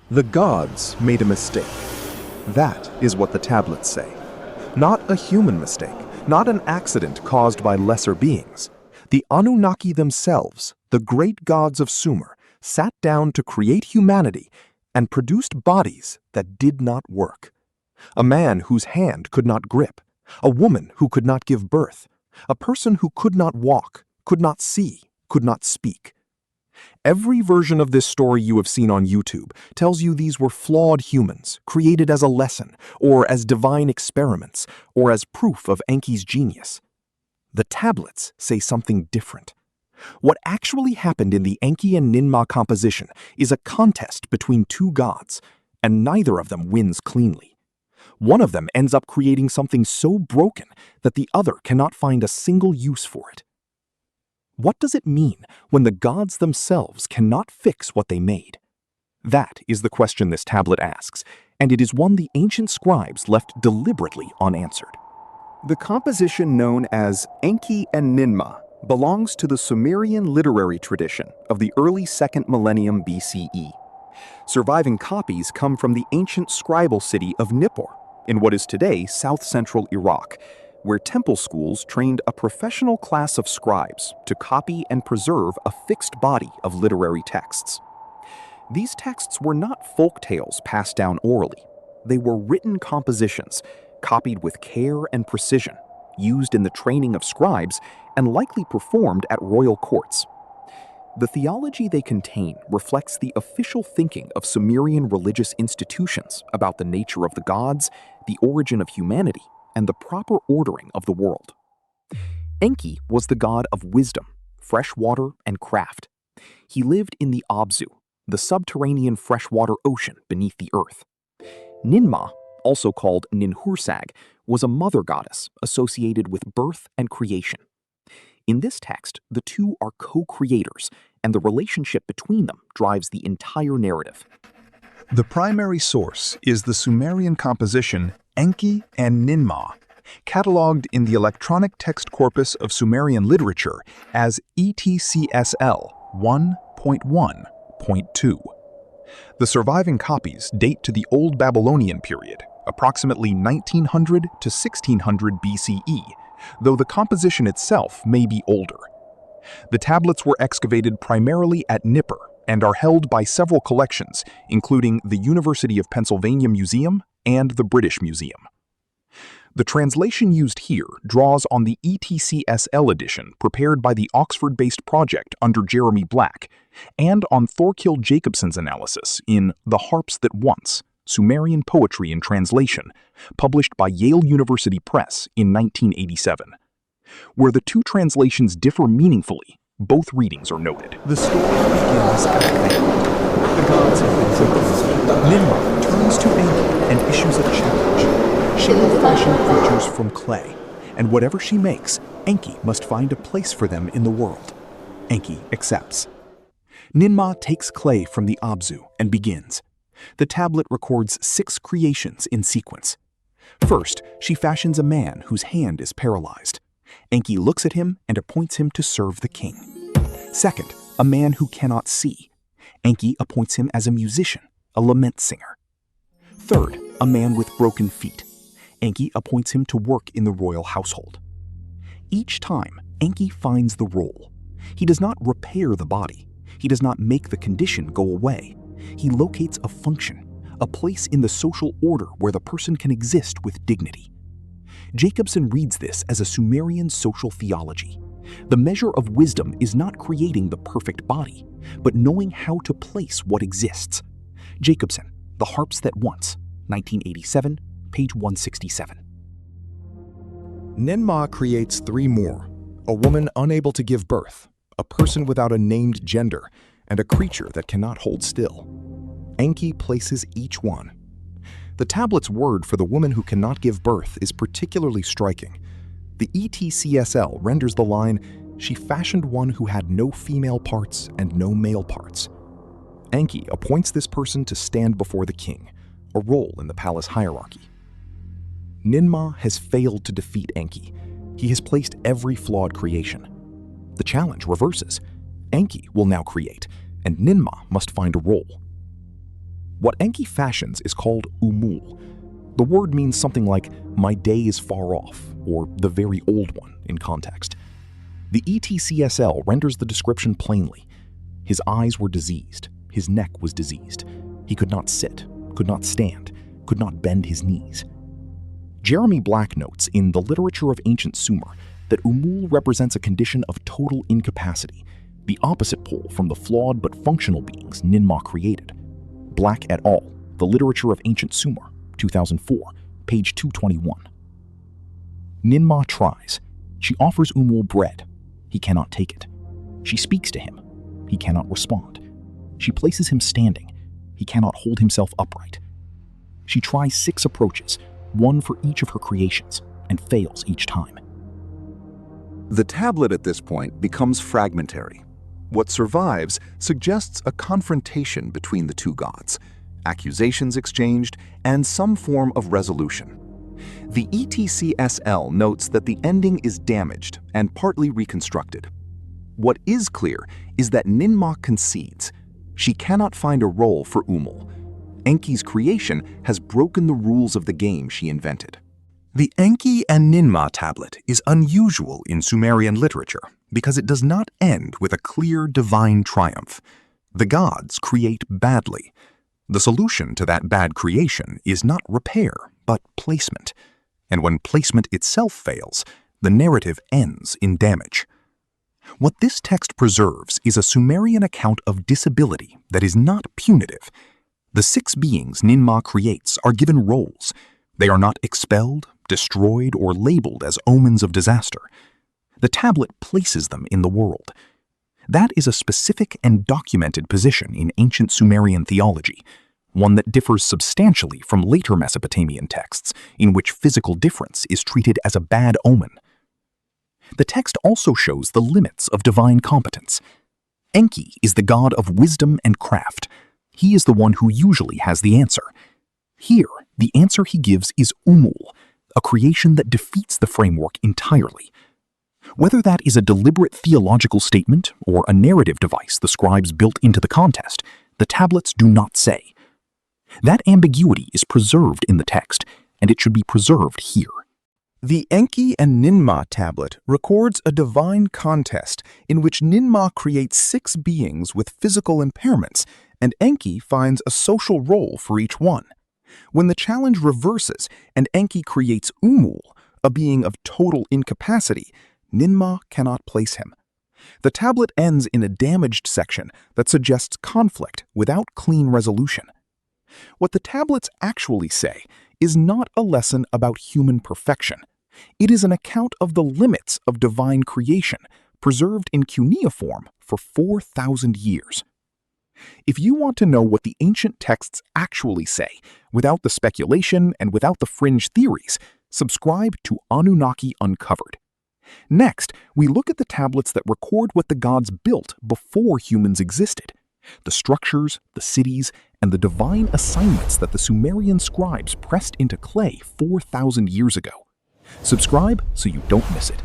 The gods made a mistake. That is what the tablets say. Not a human mistake, not an accident caused by lesser beings. The Anunnaki themselves, the great gods of Sumer, sat down to create humanity and produced bodies that did not work. A man whose hand could not grip, a woman who could not give birth, a person who could not walk, could not see, could not speak. Every version of this story you have seen on YouTube tells you these were flawed humans, created as a lesson, or as divine experiments, or as proof of Enki's genius. The tablets say something different. What actually happened in the Enki and Ninmah composition is a contest between two gods, and neither of them wins cleanly. One of them ends up creating something so broken that the other cannot find a single use for it. What does it mean when the gods themselves cannot fix what they made? That is the question this tablet asks, and it is one the ancient scribes left deliberately unanswered. The composition known as Enki and Ninmah belongs to the Sumerian literary tradition of the early 2nd millennium BCE. Surviving copies come from the ancient scribal city of Nippur, in what is today south-central Iraq, where temple schools trained a professional class of scribes to copy and preserve a fixed body of literary texts. These texts were not folk tales passed down orally. They were written compositions, copied with care and precision, used in the training of scribes, and likely performed at royal courts. The theology they contain reflects the official thinking of Sumerian religious institutions about the nature of the gods, the origin of humanity, and the proper ordering of the world. Enki was the god of wisdom, fresh water, and craft. He lived in the Abzu, the subterranean freshwater ocean beneath the earth. Ninmah, also called Ninhursag, was a mother goddess associated with birth and creation. In this text, the two are co-creators, and the relationship between them drives the entire narrative. The primary source is the Sumerian composition Enki and Ninmah, catalogued in the electronic text corpus of Sumerian literature as ETCSL 1.1.2. The surviving copies date to the Old Babylonian period, approximately 1900 to 1600 BCE, though the composition itself may be older. The tablets were excavated primarily at Nippur and are held by several collections, including the University of Pennsylvania Museum and the British Museum. The translation used here draws on the ETCSL edition prepared by the Oxford-based project under Jeremy Black, and on Thorkild Jacobsen's analysis in The Harps That Once, Sumerian Poetry in Translation, published by Yale University Press in 1987. Where the two translations differ meaningfully, both readings are noted. The story begins at Enki. The gods have been confused. Ninmah turns to Enki and issues a challenge. She will fashion creatures from clay, and whatever she makes, Enki must find a place for them in the world. Enki accepts. Ninmah takes clay from the Abzu and begins. The tablet records 6 creations in sequence. First, she fashions a man whose hand is paralyzed. Enki looks at him and appoints him to serve the king. Second, a man who cannot see. Enki appoints him as a musician, a lament singer. Third, a man with broken feet. Enki appoints him to work in the royal household. Each time, Enki finds the role. He does not repair the body. He does not make the condition go away. He locates a function, a place in the social order where the person can exist with dignity. Jacobsen reads this as a Sumerian social theology. The measure of wisdom is not creating the perfect body, but knowing how to place what exists. Jacobsen, The Harps That Once, 1987, page 167. Ninmah creates 3 more: a woman unable to give birth, a person without a named gender, and a creature that cannot hold still. Enki places each one. The tablet's word for the woman who cannot give birth is particularly striking. The ETCSL renders the line, "She fashioned one who had no female parts and no male parts." Enki appoints this person to stand before the king, a role in the palace hierarchy. Ninmah has failed to defeat Enki. He has placed every flawed creation. The challenge reverses. Enki will now create, and Ninmah must find a role. What Enki fashions is called Umul. The word means something like, "my day is far off," or "the very old one" in context. The ETCSL renders the description plainly. His eyes were diseased, his neck was diseased. He could not sit, could not stand, could not bend his knees. Jeremy Black notes in The Literature of Ancient Sumer that Umul represents a condition of total incapacity, the opposite pole from the flawed but functional beings Ninma created. Black et al., The Literature of Ancient Sumer, 2004, page 221. Ninma tries. She offers Umul bread. He cannot take it. She speaks to him. He cannot respond. She places him standing. He cannot hold himself upright. She tries 6 approaches, one for each of her creations, and fails each time. The tablet at this point becomes fragmentary. What survives suggests a confrontation between the two gods, accusations exchanged, and some form of resolution. The ETCSL notes that the ending is damaged and partly reconstructed. What is clear is that Ninma concedes. She cannot find a role for Umul. Enki's creation has broken the rules of the game she invented. The Enki and Ninmah tablet is unusual in Sumerian literature because it does not end with a clear divine triumph. The gods create badly. The solution to that bad creation is not repair, but placement. And when placement itself fails, the narrative ends in damage. What this text preserves is a Sumerian account of disability that is not punitive. The 6 beings Ninma creates are given roles. They are not expelled, destroyed, or labeled as omens of disaster. The tablet places them in the world. That is a specific and documented position in ancient Sumerian theology, one that differs substantially from later Mesopotamian texts in which physical difference is treated as a bad omen. The text also shows the limits of divine competence. Enki is the god of wisdom and craft. He is the one who usually has the answer. Here, the answer he gives is Umul, a creation that defeats the framework entirely. Whether that is a deliberate theological statement or a narrative device the scribes built into the contest, the tablets do not say. That ambiguity is preserved in the text, and it should be preserved here. The Enki and Ninmah tablet records a divine contest in which Ninmah creates 6 beings with physical impairments, and Enki finds a social role for each one. When the challenge reverses and Enki creates Umul, a being of total incapacity, Ninmah cannot place him. The tablet ends in a damaged section that suggests conflict without clean resolution. What the tablets actually say is not a lesson about human perfection. It is an account of the limits of divine creation, preserved in cuneiform for 4,000 years. If you want to know what the ancient texts actually say, without the speculation and without the fringe theories, subscribe to Anunnaki Uncovered. Next, we look at the tablets that record what the gods built before humans existed, the structures, the cities, and the divine assignments that the Sumerian scribes pressed into clay 4,000 years ago. Subscribe so you don't miss it.